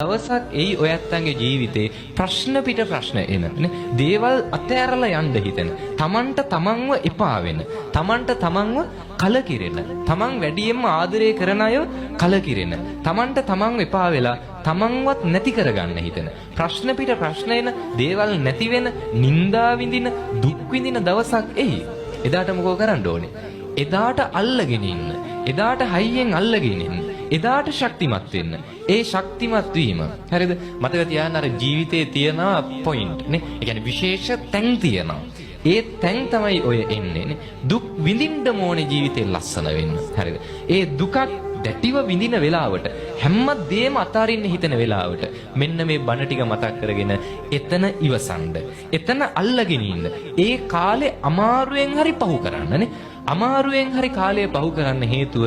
දවසක් එයි ඔය ඇත්තන්ගේ ජීවිතේ ප්‍රශ්න පිට ප්‍රශ්න එන නේ දේවල් අතෑරලා යන්න හිතෙන තමන්ට තමන්ව එපා වෙන තමන්ට තමන්ව කලකිරෙන තමන් වැඩියෙන්ම ආදරය කරන අය කලකිරෙන තමන්ට තමන්ව එපා වෙලා තමන්වත් නැති කරගන්න හිතෙන ප්‍රශ්න පිට ප්‍රශ්න එන දේවල් නැති වෙන නිന്ദා විඳින දුක් විඳින දවසක් එයි එදාට මොකෝ කරන්න ඕනේ එදාට අල්ලගෙන ඉන්න එදාට හයියෙන් අල්ලගෙන ඉන්න එදාට ශක්තිමත් වෙන්න. ඒ ශක්තිමත් වීම. හරිද? මතක තියාගන්න අර ජීවිතේ තියෙන පොයින්ට් නේ. ඒ කියන්නේ විශේෂ තැන් තියෙනවා. ඒ තැන් තමයි ඔය එන්නේ නේ. දුක් විඳින්න ඕනේ ජීවිතේ ලස්සන වෙන්න. හරිද? ඒ දුකක් දැටිව විඳින වෙලාවට හැමදේම අතාරින්න හිතෙන වෙලාවට මෙන්න මේ බණ ටික මතක් කරගෙන එතන ඉවසන්න. එතන අල්ලගෙන ඉන්න. ඒ කාලේ අමාරුවෙන් හරි පහු කරන්න නේ. අමාරුවෙන් හරි කාලය පහු කරන්න හේතුව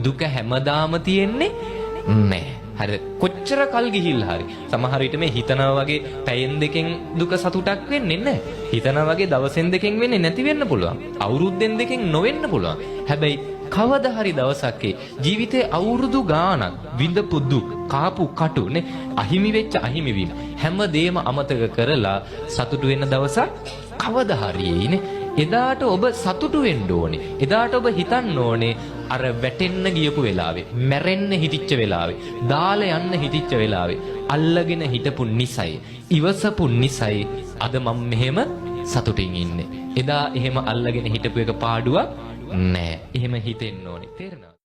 දුක හැමදාම තියෙන්නේ නැහැ. හරිද? කොච්චර කල් ගිහිල්ලා හරි. සමහර විට මේ හිතනවා වගේ පැයෙන් දෙකෙන් දුක සතුටක් වෙන්නේ නැහැ. හිතනවා වගේ දවසෙන් දෙකෙන් වෙන්නේ නැති වෙන්න පුළුවන්. අවුරුද්දෙන් දෙකෙන් නොවෙන්න පුළුවන්. හැබැයි කවදා හරි දවසක් ජීවිතේ අවුරුදු ගාණක් විඳපු දුක්, කාපු කටු නේ, අහිමි වෙච්ච අහිමි වීම හැමදේම අමතක කරලා සතුටු වෙන දවසක් කවදා හරි එයිනේ. එදාට ඔබ සතුටු වෙන්න ඕනේ. එදාට ඔබ හිතන්න ඕනේ අර වැටෙන්න ගියපු වෙලාවේ, මැරෙන්න හිටිච්ච වෙලාවේ, දාලා යන්න හිටිච්ච වෙලාවේ අල්ලගෙන හිටපු නිසයි, ඉවසපු නිසයි අද මම මෙහෙම සතුටින් ඉන්නේ. එදා එහෙම අල්ලගෙන හිටපු එක පාඩුවක් නෑ. එහෙම හිතෙන්න ඕනේ. තේරෙනවද?